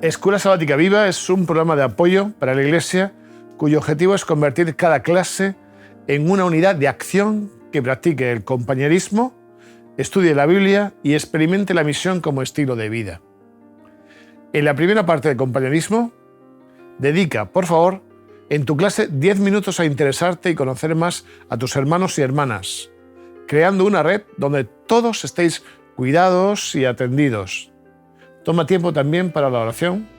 Escuela Sabática Viva es un programa de apoyo para la Iglesia cuyo objetivo es convertir cada clase en una unidad de acción que practique el compañerismo, estudie la Biblia y experimente la misión como estilo de vida. En la primera parte del compañerismo, dedica, por favor, en tu clase 10 minutos a interesarte y conocer más a tus hermanos y hermanas, creando una red donde todos estéis cuidados y atendidos. Toma tiempo también para la oración,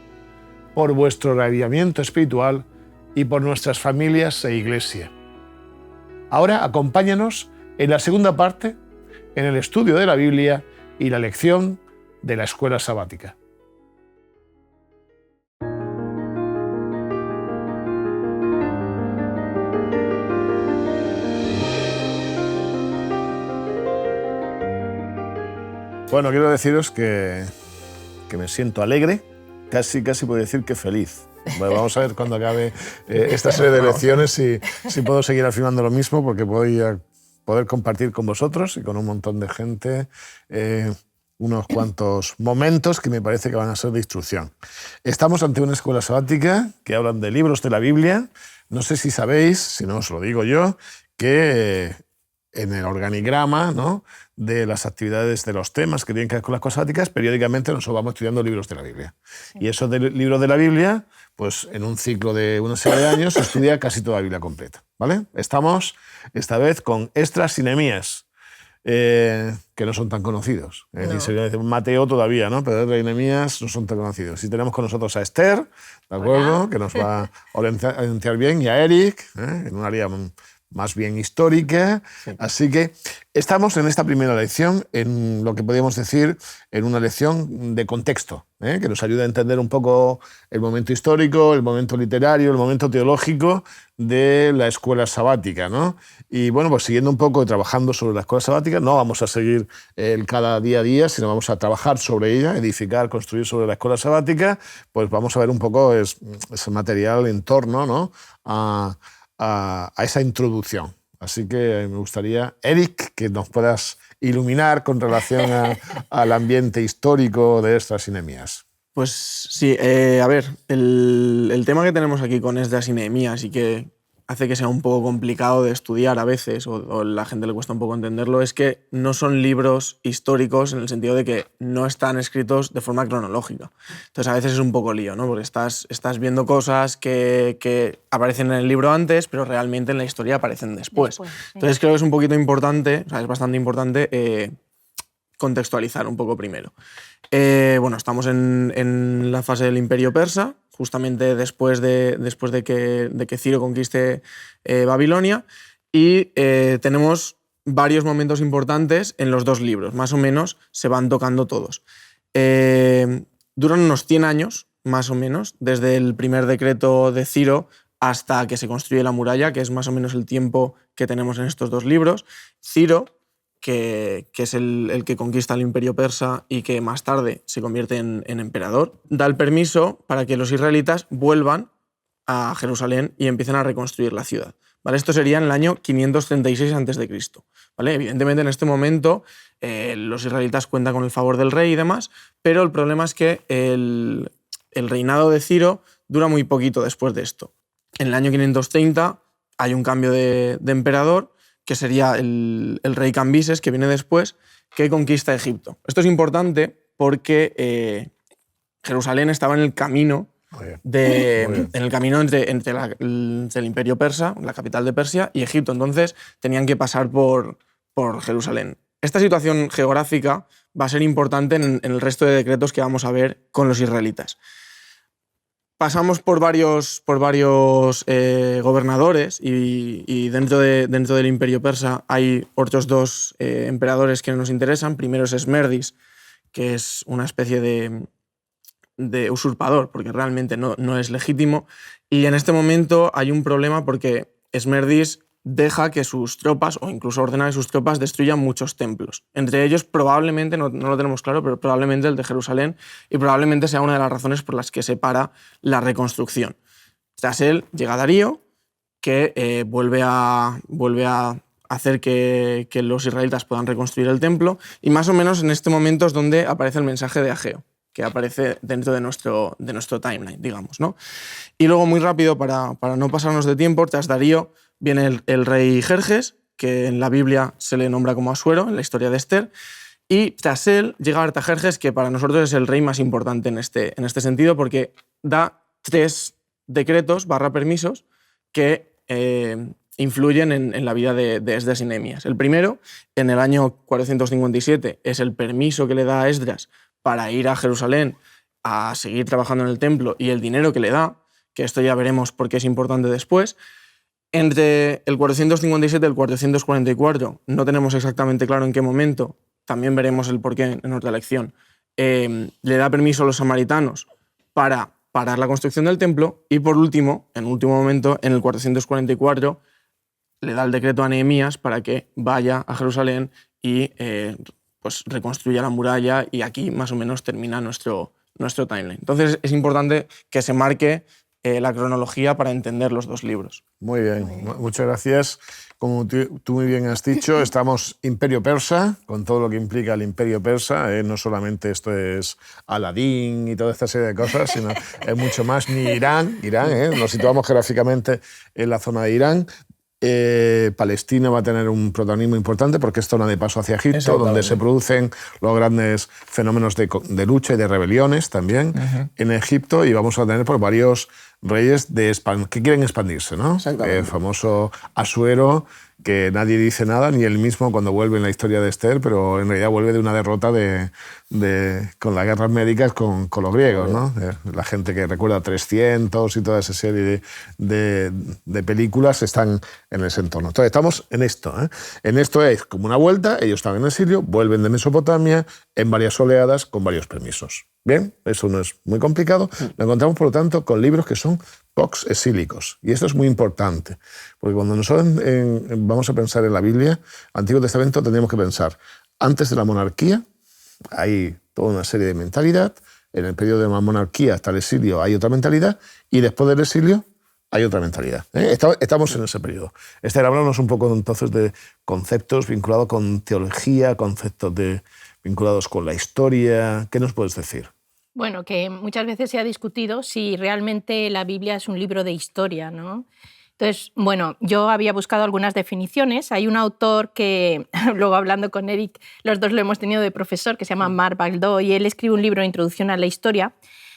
por vuestro reavivamiento espiritual y por nuestras familias e iglesia. Ahora acompáñanos en la segunda parte, en el estudio de la Biblia y la lección de la escuela sabática. Bueno, quiero deciros que me siento alegre, casi puedo decir que feliz. Bueno, vamos a ver cuando acabe esta serie de lecciones si puedo seguir afirmando lo mismo, porque voy a poder compartir con vosotros y con un montón de gente unos cuantos momentos que me parece que van a ser de instrucción. Estamos ante una escuela sabática que hablan de libros de la Biblia. No sé si sabéis, si no os lo digo yo, que en el organigrama, ¿no?, de las actividades de los temas que tienen que ver con las escuelas sabáticas, periódicamente nosotros vamos estudiando libros de la Biblia. Sí. Y esos libros de la Biblia, pues en un ciclo de una serie de años se estudia casi toda la Biblia completa, ¿vale? Estamos esta vez con Esdras y Nehemías, que no son tan conocidos. No. Mateo todavía, ¿no? Pero Esdras y Nehemías no son tan conocidos. Y tenemos con nosotros a Esther, ¿de acuerdo? Hola. Que nos va a orientar bien, y a Eric, en un área más bien histórica. Sí. Así que estamos en esta primera lección, en lo que podríamos decir, en una lección de contexto, que nos ayuda a entender un poco el momento histórico, el momento literario, el momento teológico de la escuela sabática, ¿no? Y bueno, pues siguiendo un poco y trabajando sobre la escuela sabática, no vamos a seguir cada día a día, sino vamos a trabajar sobre ella, edificar, construir sobre la escuela sabática. Pues vamos a ver un poco ese material en torno, ¿no?, a esa introducción. Así que me gustaría, Eric, que nos puedas iluminar con relación al ambiente histórico de Esdras y Nehemías. Pues sí, a ver, el tema que tenemos aquí con Esdras y Nehemías y que hace que sea un poco complicado de estudiar a veces, o la gente le cuesta un poco entenderlo, es que no son libros históricos en el sentido de que no están escritos de forma cronológica. Entonces a veces es un poco lío, ¿no? Porque estás viendo cosas que aparecen en el libro antes, pero realmente en la historia aparecen después. Sí. Entonces creo que es un poquito importante, o sea, es bastante importante contextualizar un poco primero. Bueno, estamos en la fase del Imperio Persa, justamente después de que Ciro conquiste Babilonia, y tenemos varios momentos importantes en los dos libros, más o menos se van tocando todos. Duran unos 100 años, más o menos, desde el primer decreto de Ciro hasta que se construye la muralla, que es más o menos el tiempo que tenemos en estos dos libros. Ciro, que es el que conquista el Imperio Persa y que más tarde se convierte en emperador, da el permiso para que los israelitas vuelvan a Jerusalén y empiecen a reconstruir la ciudad, ¿vale? Esto sería en el año 536 a.C., ¿vale? Evidentemente en este momento los israelitas cuentan con el favor del rey y demás, pero el problema es que el reinado de Ciro dura muy poquito después de esto. En el año 530 hay un cambio de emperador, que sería el rey Cambises, que viene después, que conquista Egipto. Esto es importante porque Jerusalén estaba en el camino, entre el Imperio Persa, la capital de Persia, y Egipto. Entonces tenían que pasar por Jerusalén. Esta situación geográfica va a ser importante en el resto de decretos que vamos a ver con los israelitas. Pasamos por varios gobernadores y dentro del Imperio Persa hay otros dos emperadores que nos interesan. Primero es Esmerdis, que es una especie de usurpador, porque realmente no es legítimo. Y en este momento hay un problema porque Esmerdis deja que sus tropas, o incluso ordena que sus tropas, destruyan muchos templos. Entre ellos, probablemente, no lo tenemos claro, pero probablemente el de Jerusalén, y probablemente sea una de las razones por las que se para la reconstrucción. Tras él llega Darío, que vuelve a hacer que los israelitas puedan reconstruir el templo, y más o menos en este momento es donde aparece el mensaje de Ageo. que aparece dentro de nuestro timeline, digamos, ¿no? Y luego, muy rápido, para no pasarnos de tiempo, tras Darío viene el rey Jerjes, que en la Biblia se le nombra como Asuero, en la historia de Esther, y tras él llega Artajerjes, que para nosotros es el rey más importante en este sentido, porque da 3 decretos / permisos que influyen en la vida de Esdras y Nehemías. El primero, en el año 457, es el permiso que le da a Esdras para ir a Jerusalén a seguir trabajando en el templo y el dinero que le da, que esto ya veremos por qué es importante después. Entre el 457 y el 444, no tenemos exactamente claro en qué momento, también veremos el porqué en otra lección, le da permiso a los samaritanos para parar la construcción del templo y, por último, en último momento, en el 444, le da el decreto a Nehemías para que vaya a Jerusalén y pues reconstruya la muralla, y aquí más o menos termina nuestro timeline. Entonces es importante que se marque la cronología para entender los 2 libros. Muy bien, muchas gracias. Como tú muy bien has dicho, estamos Imperio Persa, con todo lo que implica el Imperio Persa. No solamente esto es Aladín y toda esta serie de cosas, sino es mucho más, ni Irán, nos situamos geográficamente en la zona de Irán. Palestina va a tener un protagonismo importante porque es zona de paso hacia Egipto, donde se producen los grandes fenómenos de lucha y de rebeliones también en Egipto, y vamos a tener por varios reyes que quieren expandirse, ¿no? El famoso Asuero, que nadie dice nada, ni él mismo cuando vuelve en la historia de Esther, pero en realidad vuelve de una derrota con las guerras médicas con los griegos, ¿no? La gente que recuerda 300 y toda esa serie de películas están en ese entorno. Entonces estamos en esto. En esto es como una vuelta, ellos están en exilio, vuelven de Mesopotamia en varias oleadas con varios permisos. Bien, eso no es muy complicado. Lo encontramos, por lo tanto, con libros que son post-exílicos. Y esto es muy importante, porque cuando nosotros vamos a pensar en la Biblia, Antiguo Testamento, tendríamos que pensar, antes de la monarquía hay toda una serie de mentalidad, en el periodo de la monarquía hasta el exilio hay otra mentalidad, y después del exilio hay otra mentalidad. Estamos en ese periodo. Esther, háblanos un poco entonces de conceptos vinculados con teología, conceptos vinculados con la historia. ¿Qué nos puedes decir? Bueno, que muchas veces se ha discutido si realmente la Biblia es un libro de historia, ¿no? Entonces, bueno, yo había buscado algunas definiciones. Hay un autor que, luego hablando con Eric, los dos lo hemos tenido de profesor, que se llama Marc Baldó, y él escribe un libro, Introducción a la Historia,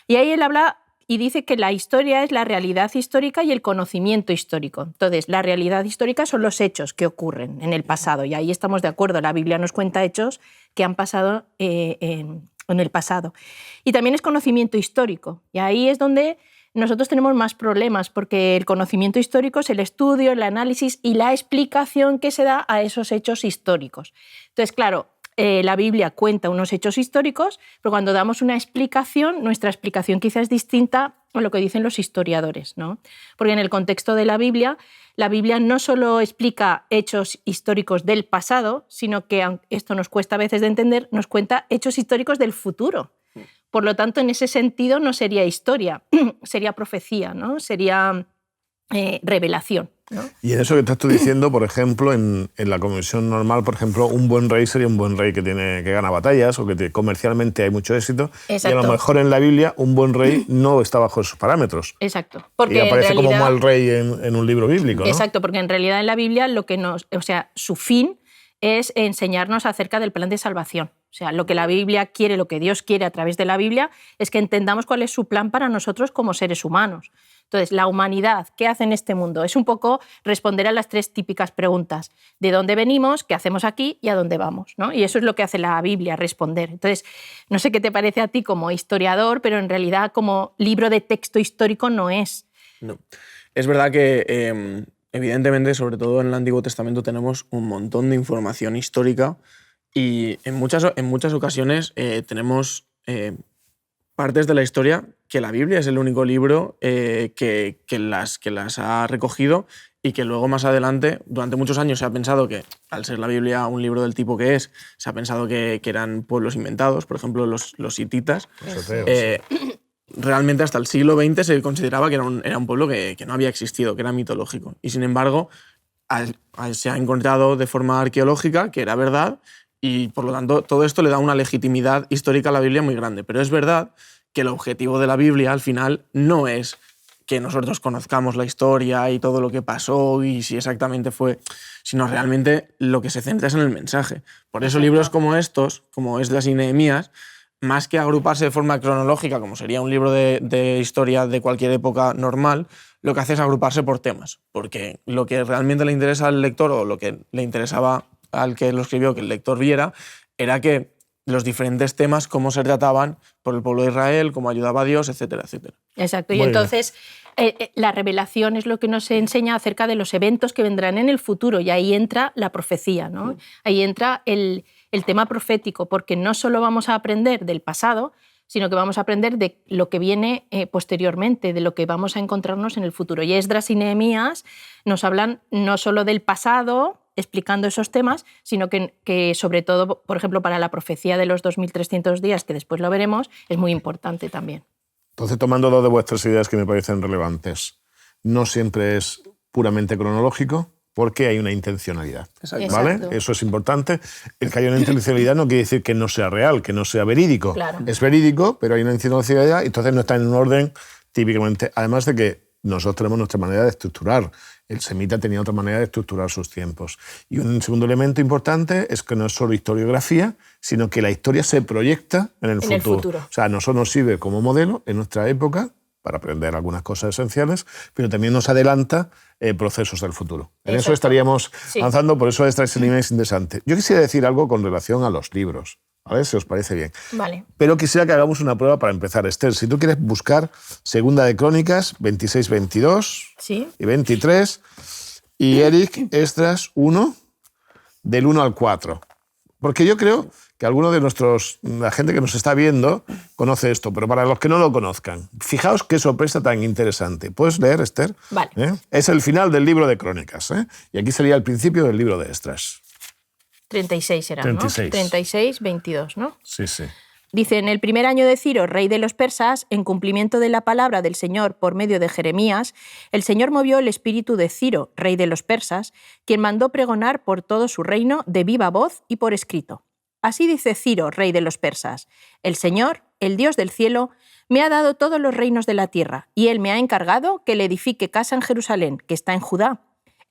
y ahí él habla y dice que la historia es la realidad histórica y el conocimiento histórico. Entonces, la realidad histórica son los hechos que ocurren en el pasado, y ahí estamos de acuerdo. La Biblia nos cuenta hechos que han pasado en el pasado. Y también es conocimiento histórico, y ahí es donde nosotros tenemos más problemas, porque el conocimiento histórico es el estudio, el análisis y la explicación que se da a esos hechos históricos. Entonces, claro, la Biblia cuenta unos hechos históricos, pero cuando damos una explicación, nuestra explicación quizás es distinta a lo que dicen los historiadores, ¿no? Porque en el contexto de la Biblia no solo explica hechos históricos del pasado, sino que, aunque esto nos cuesta a veces de entender, nos cuenta hechos históricos del futuro. Por lo tanto, en ese sentido no sería historia, sería profecía, ¿no? Sería revelación, ¿no? Y en eso que estás tú diciendo, por ejemplo, en la conversión normal, por ejemplo, un buen rey sería un buen rey que gana batallas o que comercialmente hay mucho éxito. Exacto. Y a lo mejor en la Biblia un buen rey no está bajo esos parámetros. Exacto. Porque y aparece como un mal rey en un libro bíblico, ¿no? Exacto, porque en realidad en la Biblia su fin es enseñarnos acerca del plan de salvación. O sea, lo que la Biblia quiere, lo que Dios quiere a través de la Biblia, es que entendamos cuál es su plan para nosotros como seres humanos. Entonces, la humanidad, ¿qué hace en este mundo? Es un poco responder a las 3 típicas preguntas. ¿De dónde venimos? ¿Qué hacemos aquí? ¿Y a dónde vamos? ¿No? Y eso es lo que hace la Biblia, responder. Entonces, no sé qué te parece a ti como historiador, pero en realidad como libro de texto histórico no es. No. Es verdad que, evidentemente, sobre todo en el Antiguo Testamento, tenemos un montón de información histórica. Y en muchas ocasiones tenemos partes de la historia que la Biblia es el único libro que las ha recogido, y que luego más adelante, durante muchos años, se ha pensado que, al ser la Biblia un libro del tipo que es, se ha pensado que eran pueblos inventados, por ejemplo los hititas. Realmente hasta el siglo XX se consideraba que era un pueblo que no había existido, que era mitológico. Y sin embargo, se ha encontrado de forma arqueológica que era verdad. y por lo tanto todo esto le da una legitimidad histórica a la Biblia muy grande. Pero es verdad que el objetivo de la Biblia al final no es que nosotros conozcamos la historia y todo lo que pasó y si exactamente fue, sino realmente lo que se centra es en el mensaje. Por eso libros como estos, como Esdras y Nehemías, más que agruparse de forma cronológica, como sería un libro de historia de cualquier época normal, lo que hace es agruparse por temas, porque lo que realmente le interesa al lector o lo que le interesaba al que lo escribió que el lector viera era que los diferentes temas, cómo se trataban por el pueblo de Israel, cómo ayudaba a Dios, etcétera, etcétera. Exacto, y entonces la revelación es lo que nos enseña acerca de los eventos que vendrán en el futuro, y ahí entra la profecía, ¿no? Ahí entra el tema profético, porque no solo vamos a aprender del pasado, sino que vamos a aprender de lo que viene posteriormente, de lo que vamos a encontrarnos en el futuro. Y Esdras y Nehemías nos hablan no solo del pasado, explicando esos temas, sino que sobre todo, por ejemplo, para la profecía de los 2300 días, que después lo veremos, es muy importante también. Entonces, tomando dos de vuestras ideas que me parecen relevantes, no siempre es puramente cronológico, porque hay una intencionalidad. ¿Vale? Exacto. Eso es importante. El que haya una intencionalidad no quiere decir que no sea real, que no sea verídico. Claro. Es verídico, pero hay una intencionalidad y entonces no está en un orden típicamente. Además de que nosotros tenemos nuestra manera de estructurar. El semita tenía otra manera de estructurar sus tiempos. Y un segundo elemento importante es que no es solo historiografía, sino que la historia se proyecta en el futuro. O sea, a nosotros nos sirve como modelo en nuestra época para aprender algunas cosas esenciales, pero también nos adelanta procesos del futuro. En Exacto. eso estaríamos Sí. avanzando, por eso esta es interesante. Yo quisiera decir algo con relación a los libros, ¿vale? Si os parece bien. Vale. Pero quisiera que hagamos una prueba para empezar. Esther, si tú quieres buscar Segunda de Crónicas, 26, 22 Sí. y 23, y Eric, Esdras 1, del 1 al 4. Porque yo creo que alguno de la gente que nos está viendo conoce esto, pero para los que no lo conozcan, fijaos qué sorpresa tan interesante. ¿Puedes leer, Esther? Vale. Es el final del libro de Crónicas, y aquí sería el principio del libro de Esdras. 36 era, 36. ¿no? 36, 22, ¿no? Sí, sí. Dice, en el primer año de Ciro, rey de los persas, en cumplimiento de la palabra del Señor por medio de Jeremías, el Señor movió el espíritu de Ciro, rey de los persas, quien mandó pregonar por todo su reino de viva voz y por escrito. Así dice Ciro, rey de los persas, el Señor, el Dios del cielo, me ha dado todos los reinos de la tierra, y Él me ha encargado que le edifique casa en Jerusalén, que está en Judá.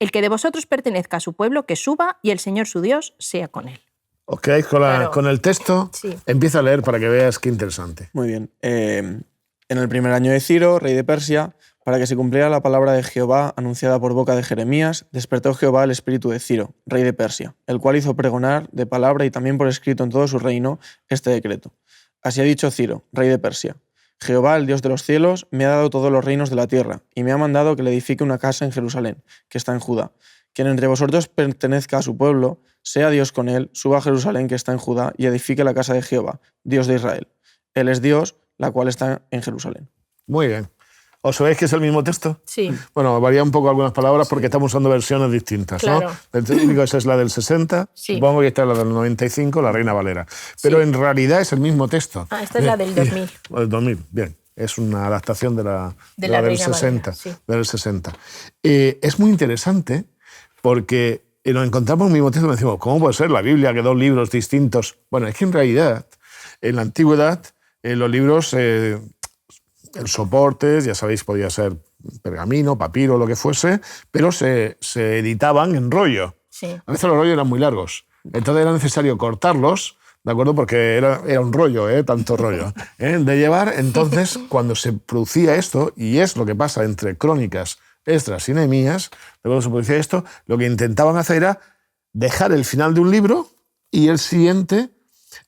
El que de vosotros pertenezca a su pueblo, que suba, y el Señor su Dios sea con él. ¿Os quedáis con, Claro. con el texto? Sí. Empieza a leer para que veas qué interesante. Muy bien. En el primer año de Ciro, rey de Persia, para que se cumpliera la palabra de Jehová anunciada por boca de Jeremías, despertó Jehová el espíritu de Ciro, rey de Persia, el cual hizo pregonar de palabra y también por escrito en todo su reino este decreto. Así ha dicho Ciro, rey de Persia: Jehová, el Dios de los cielos, me ha dado todos los reinos de la tierra, y me ha mandado que le edifique una casa en Jerusalén, que está en Judá. Quien entre vosotros pertenezca a su pueblo, sea Dios con él, suba a Jerusalén, que está en Judá, y edifique la casa de Jehová, Dios de Israel. Él es Dios, la cual está en Jerusalén. Muy bien. ¿Os sabéis que es el mismo texto? Sí. Bueno, varía un poco algunas palabras porque estamos usando versiones distintas, Claro. ¿no? El técnico esa es la del 60, Sí. supongo que esta es la del 95, la Reina Valera. Pero Sí. en realidad es el mismo texto. Ah, esta es la del 2000. El 2000, bien. Es una adaptación de la De la del Reina 60. Valera, sí. Del 60. Es muy interesante porque nos encontramos en el mismo texto y decimos, ¿cómo puede ser la Biblia que dos libros distintos? Bueno, es que en realidad, en la antigüedad, los libros, el soportes, ya sabéis, podía ser pergamino, papiro, lo que fuese, pero se editaban en rollo. Sí. A veces los rollos eran muy largos, entonces era necesario cortarlos, ¿de acuerdo? Porque era un rollo, tanto rollo, de llevar. Entonces, cuando se producía esto, y es lo que pasa entre Crónicas, Esdras y Nehemías, cuando se producía esto, lo que intentaban hacer era dejar el final de un libro y el siguiente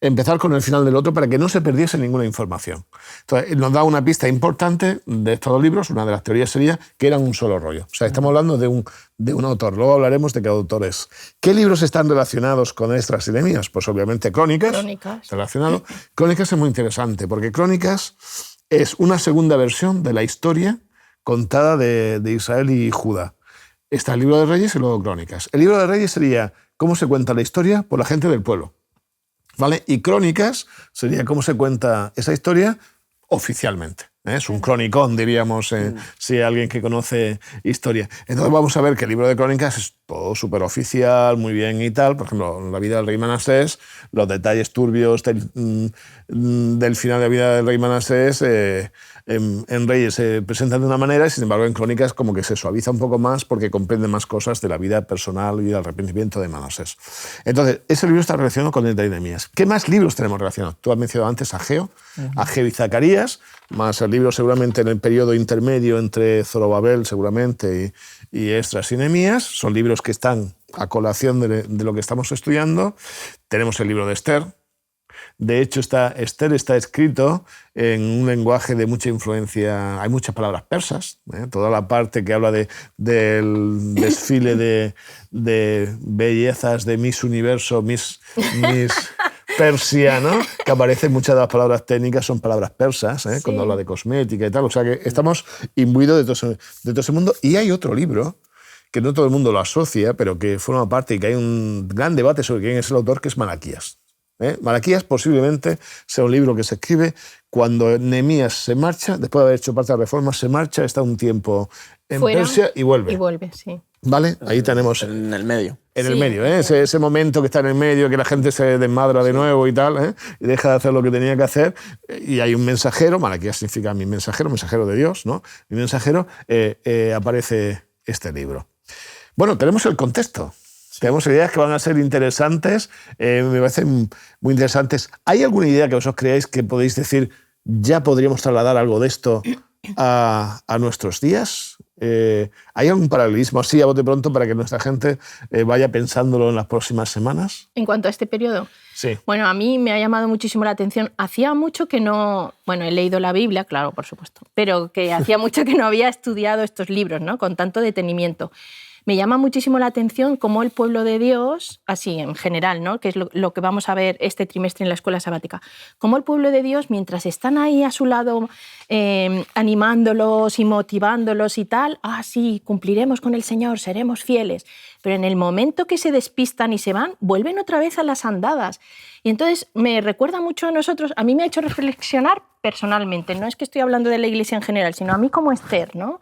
empezar con el final del otro para que no se perdiese ninguna información. Entonces, nos da una pista importante de estos dos libros. Una de las teorías sería que eran un solo rollo. O sea, estamos hablando de un autor. Luego hablaremos de qué autor es. ¿Qué libros están relacionados con Esdras y Nehemías? Pues obviamente Crónicas. Crónicas. Relacionado. Crónicas es muy interesante porque Crónicas es una segunda versión de la historia contada de Israel y Judá. Está el libro de Reyes y luego Crónicas. El libro de Reyes sería cómo se cuenta la historia por la gente del pueblo, ¿vale? Y Crónicas sería cómo se cuenta esa historia oficialmente. Es un cronicón, diríamos, si alguien que conoce historia. Entonces vamos a ver que el libro de Crónicas es todo súper oficial, muy bien y tal. Por ejemplo, en la vida del rey Manasés, los detalles turbios del final de la vida del rey Manasés en Reyes se presentan de una manera y, sin embargo, en Crónicas como que se suaviza un poco más porque comprende más cosas de la vida personal y del arrepentimiento de Manasés. Entonces, ese libro está relacionado con el de Nehemías. ¿Qué más libros tenemos relacionados? Tú has mencionado antes a Ageo, Ageo y Zacarías, más el libro seguramente en el periodo intermedio entre Zorobabel seguramente y Esdras y Nehemías. Son libros que están a colación de lo que estamos estudiando. Tenemos el libro de Esther. De hecho, Esther está escrito en un lenguaje de mucha influencia. Hay muchas palabras persas. Toda la parte que habla del desfile de bellezas de Miss Universo, Miss Persia, ¿no? Que aparecen muchas de las palabras técnicas, son palabras persas, Sí. cuando habla de cosmética y tal. O sea que estamos imbuidos de todo ese mundo. Y hay otro libro que no todo el mundo lo asocia, pero que forma parte y que hay un gran debate sobre quién es el autor, que es Malaquías. Malaquías posiblemente sea un libro que se escribe cuando Nehemías se marcha, después de haber hecho parte de la reforma, se marcha, está un tiempo en Fuera Persia y vuelve. Y vuelve, sí. ¿Vale? Ahí tenemos... En el medio. En el Sí, medio, ese momento que está en el medio, que la gente se desmadra de nuevo y tal, y deja de hacer lo que tenía que hacer, y hay un mensajero, Malaquías significa mi mensajero, mensajero de Dios, ¿no? Mi mensajero, aparece este libro. Bueno, tenemos el contexto. Tenemos ideas que van a ser interesantes, me parecen muy interesantes. ¿Hay alguna idea que vosotros creáis que podéis decir, ya podríamos trasladar algo de esto a nuestros días? ¿Hay algún paralelismo así a bote pronto para que nuestra gente vaya pensándolo en las próximas semanas? En cuanto a este periodo, Sí. bueno, a mí me ha llamado muchísimo la atención. Hacía mucho que no... Bueno, he leído la Biblia, claro, por supuesto, pero que hacía mucho que no había estudiado estos libros, ¿no? Con tanto detenimiento. Me llama muchísimo la atención cómo el pueblo de Dios, así en general, ¿no? Que es lo que vamos a ver este trimestre en la escuela sabática, cómo el pueblo de Dios, mientras están ahí a su lado animándolos y motivándolos y tal, sí, cumpliremos con el Señor, seremos fieles, pero en el momento que se despistan y se van, vuelven otra vez a las andadas. Y entonces me recuerda mucho a nosotros, a mí me ha hecho reflexionar personalmente, no es que estoy hablando de la Iglesia en general, sino a mí como Esther, ¿no?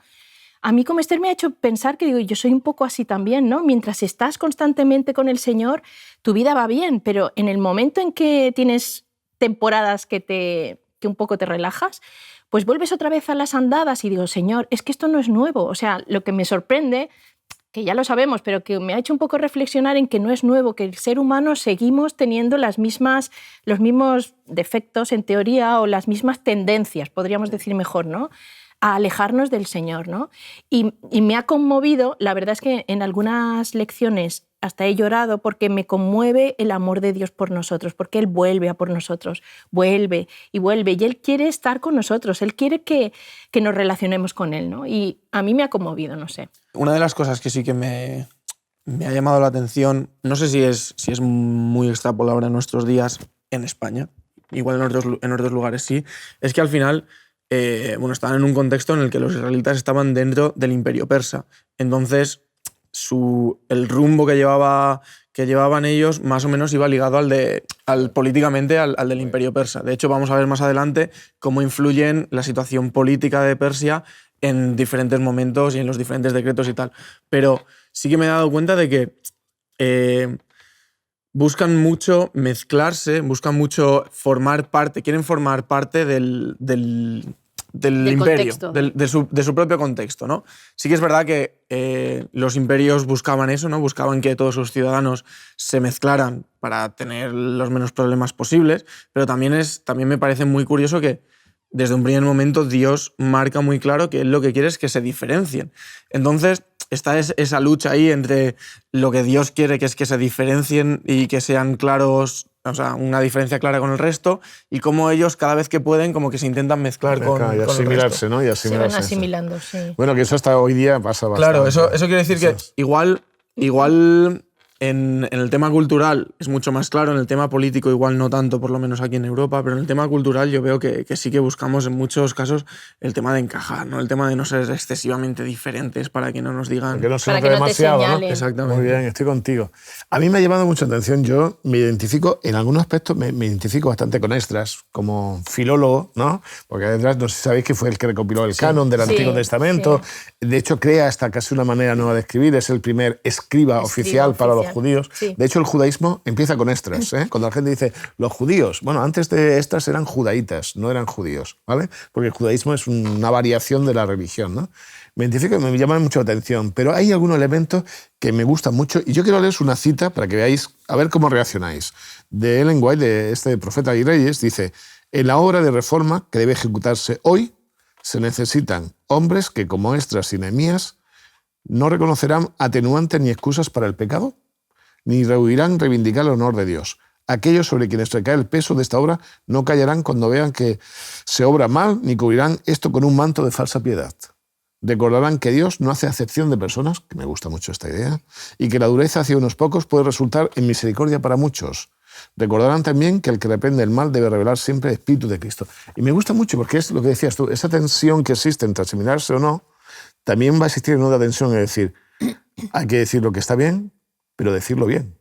A mí como Esther me ha hecho pensar que digo, yo soy un poco así también, ¿no? Mientras estás constantemente con el Señor, tu vida va bien, pero en el momento en que tienes temporadas que un poco te relajas, pues vuelves otra vez a las andadas y digo, Señor, es que esto no es nuevo. O sea, lo que me sorprende, que ya lo sabemos, pero que me ha hecho un poco reflexionar en que no es nuevo, que el ser humano seguimos teniendo los mismos defectos en teoría o las mismas tendencias, podríamos decir mejor, ¿no? A alejarnos del Señor, ¿no? Y me ha conmovido, la verdad es que en algunas lecciones hasta he llorado porque me conmueve el amor de Dios por nosotros, porque Él vuelve a por nosotros, vuelve y vuelve, y Él quiere estar con nosotros, Él quiere que nos relacionemos con Él, ¿no? Y a mí me ha conmovido, no sé. Una de las cosas que sí que me ha llamado la atención, no sé si es muy extrapolable en nuestros días en España, igual en otros lugares sí, es que al final... estaban en un contexto en el que los israelitas estaban dentro del imperio persa. Entonces, el rumbo que llevaban ellos más o menos iba ligado políticamente al del imperio persa. De hecho, vamos a ver más adelante cómo influyen la situación política de Persia en diferentes momentos y en los diferentes decretos y tal. Pero sí que me he dado cuenta de que buscan mucho mezclarse, buscan mucho quieren formar parte del imperio, de su propio contexto, ¿no? Sí que es verdad que los imperios buscaban eso, ¿no? Buscaban que todos sus ciudadanos se mezclaran para tener los menos problemas posibles, pero también me parece muy curioso que desde un primer momento Dios marca muy claro que Él lo que quiere es que se diferencien. Entonces está esa lucha ahí entre lo que Dios quiere, que es que se diferencien y que sean claros, o sea, una diferencia clara con el resto, y cómo ellos cada vez que pueden como que se intentan mezclar con asimilarse, el resto. ¿no? Y Se van asimilando, sí. Bueno, que eso hasta hoy día pasa bastante. Claro, eso quiere decir que igual En el tema cultural es mucho más claro, en el tema político igual no tanto, por lo menos aquí en Europa, pero en el tema cultural yo veo que sí que buscamos en muchos casos el tema de encajar, ¿no? El tema de no ser excesivamente diferentes para que no nos digan... Que no se Para note que no te demasiado, ¿no? señalen. Exactamente. Muy bien, estoy contigo. A mí me ha llamado mucha atención, yo me identifico, en algunos aspectos me identifico bastante con Esdras, como filólogo, ¿no? Porque Esdras, no sé si sabéis que fue el que recopiló el canon del Antiguo Testamento, de hecho crea hasta casi una manera nueva de escribir, es el primer escriba oficial para los judíos. Sí. De hecho, el judaísmo empieza con Esdras, ¿eh? Cuando la gente dice, los judíos, bueno, antes de Esdras eran judaítas, no eran judíos, ¿vale? Porque el judaísmo es una variación de la religión, ¿no? Me identifico, me llaman mucho la atención, pero hay algunos elementos que me gustan mucho y yo quiero leeros una cita para que veáis, a ver cómo reaccionáis. De Ellen White, de este Profeta y Reyes, dice, en la obra de reforma que debe ejecutarse hoy, se necesitan hombres que, como Esdras y Nehemías, no reconocerán atenuantes ni excusas para el pecado, ni rehuirán reivindicar el honor de Dios. Aquellos sobre quienes recae el peso de esta obra no callarán cuando vean que se obra mal, ni cubrirán esto con un manto de falsa piedad. Recordarán que Dios no hace acepción de personas, que me gusta mucho esta idea, y que la dureza hacia unos pocos puede resultar en misericordia para muchos. Recordarán también que el que reprende el mal debe revelar siempre el Espíritu de Cristo. Y me gusta mucho porque es lo que decías tú, esa tensión que existe entre asimilarse o no, también va a existir una tensión, es decir, hay que decir lo que está bien, pero decirlo bien,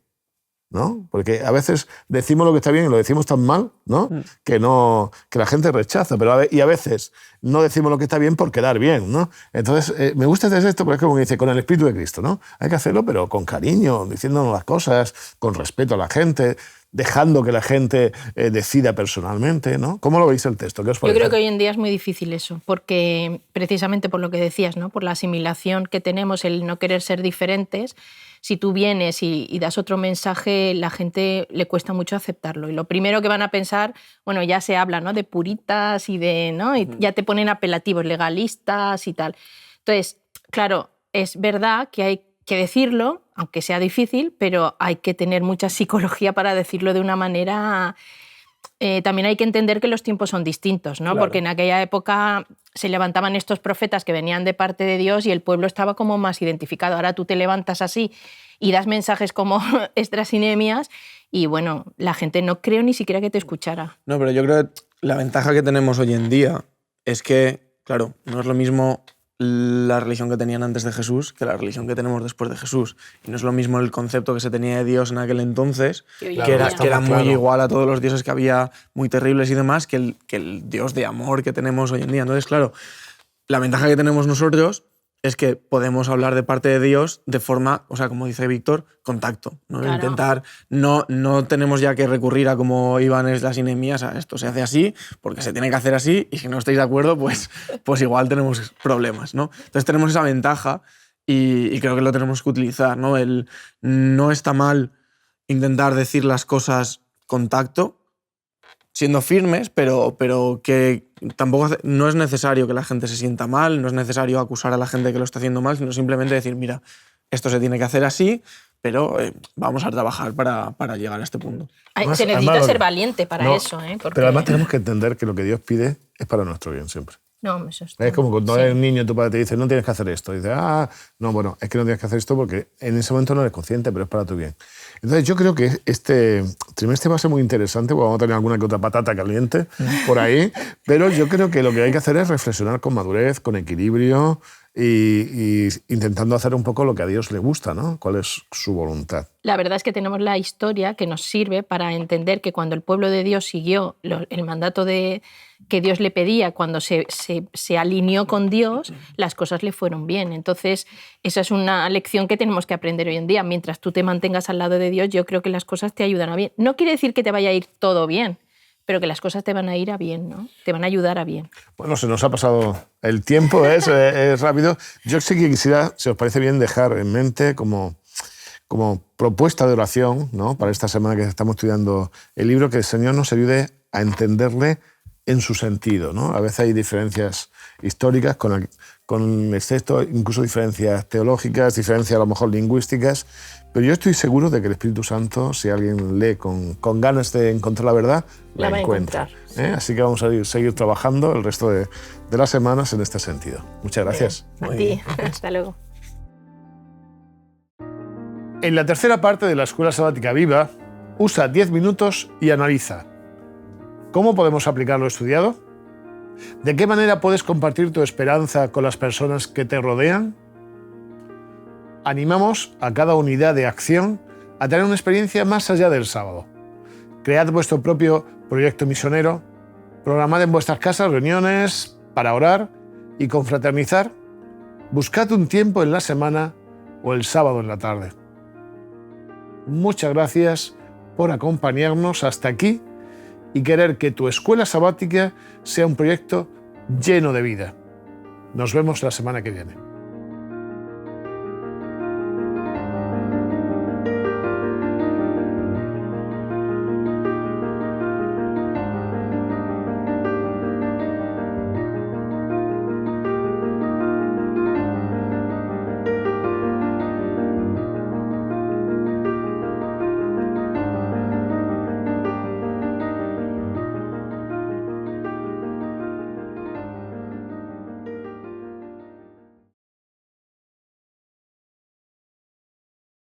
¿no? Porque a veces decimos lo que está bien y lo decimos tan mal, ¿no? Que la gente rechaza, pero y a veces no decimos lo que está bien por quedar bien, ¿no? Entonces, me gusta hacer esto porque es como dice, con el Espíritu de Cristo, ¿no? Hay que hacerlo, pero con cariño, diciéndonos las cosas, con respeto a la gente, dejando que la gente decida personalmente, ¿no? ¿Cómo lo veis el texto? ¿Qué os parece? Yo creo que hoy en día es muy difícil eso, porque precisamente por lo que decías, ¿no? Por la asimilación que tenemos, el no querer ser diferentes, si tú vienes y das otro mensaje, la gente le cuesta mucho aceptarlo. Y lo primero que van a pensar, bueno, ya se habla, ¿no? De puritas y de, ¿no? Y ya te ponen apelativos, legalistas y tal. Entonces, claro, es verdad que hay que decirlo, aunque sea difícil, pero hay que tener mucha psicología para decirlo de una manera... también hay que entender que los tiempos son distintos, ¿no? Claro. Porque en aquella época se levantaban estos profetas que venían de parte de Dios y el pueblo estaba como más identificado. Ahora tú te levantas así y das mensajes como Esdras y Nehemías y, bueno, la gente no creo ni siquiera que te escuchara. No, pero yo creo que la ventaja que tenemos hoy en día es que, claro, no es lo mismo la religión que tenían antes de Jesús que la religión que tenemos después de Jesús. Y no es lo mismo el concepto que se tenía de Dios en aquel entonces, Claro, que era muy claro. igual a todos los dioses que había, muy terribles y demás, que el Dios de amor que tenemos hoy en día. Entonces, claro, la ventaja que tenemos nosotros es que podemos hablar de parte de Dios de forma, o sea, como dice Víctor, contacto, ¿no? Claro. Intentar, no tenemos ya que recurrir a como iban Esdras y Nehemías, a esto se hace así, porque se tiene que hacer así, y si no estáis de acuerdo, pues igual tenemos problemas, ¿no? Entonces tenemos esa ventaja y creo que lo tenemos que utilizar, ¿no? No está mal intentar decir las cosas con tacto, siendo firmes, pero que tampoco no es necesario que la gente se sienta mal, no es necesario acusar a la gente que lo está haciendo mal, sino simplemente decir, mira, esto se tiene que hacer así, pero vamos a trabajar para llegar a este punto. Además, Se necesita además, ser valiente para no, eso, ¿eh? Porque... Pero además tenemos que entender que lo que Dios pide es para nuestro bien siempre. No, eso está... Es como cuando Sí. eres un niño, tu padre te dice, no tienes que hacer esto. Y dices, no, bueno, es que no tienes que hacer esto porque en ese momento no eres consciente, pero es para tu bien. Entonces yo creo que este trimestre va a ser muy interesante, porque vamos a tener alguna que otra patata caliente por ahí, pero yo creo que lo que hay que hacer es reflexionar con madurez, con equilibrio y intentando hacer un poco lo que a Dios le gusta, ¿no? ¿Cuál es su voluntad? La verdad es que tenemos la historia que nos sirve para entender que cuando el pueblo de Dios siguió el mandato que Dios le pedía, cuando se alineó con Dios, las cosas le fueron bien. Entonces, esa es una lección que tenemos que aprender hoy en día. Mientras tú te mantengas al lado de Dios, yo creo que las cosas te ayudan a bien. No quiere decir que te vaya a ir todo bien, pero que las cosas te van a ir a bien, ¿no? Te van a ayudar a bien. Bueno, se nos ha pasado el tiempo, es rápido. Yo sí que quisiera, si os parece bien, dejar en mente como propuesta de oración, ¿no? Para esta semana que estamos estudiando el libro, que el Señor nos ayude a entenderle en su sentido, ¿no? A veces hay diferencias históricas con el texto, incluso diferencias teológicas, diferencias a lo mejor lingüísticas, pero yo estoy seguro de que el Espíritu Santo, si alguien lee con ganas de encontrar la verdad, la va a encuentra. encontrar. Así que vamos a seguir trabajando el resto de las semanas en este sentido. Muchas gracias. A Muy ti. bien. Hasta luego. En la tercera parte de la Escuela Sabática Viva, usa 10 minutos y analiza. ¿Cómo podemos aplicar lo estudiado? ¿De qué manera puedes compartir tu esperanza con las personas que te rodean? Animamos a cada unidad de acción a tener una experiencia más allá del sábado. Cread vuestro propio proyecto misionero, programad en vuestras casas reuniones para orar y confraternizar. Buscad un tiempo en la semana o el sábado en la tarde. Muchas gracias por acompañarnos hasta aquí y querer que tu escuela sabática sea un proyecto lleno de vida. Nos vemos la semana que viene.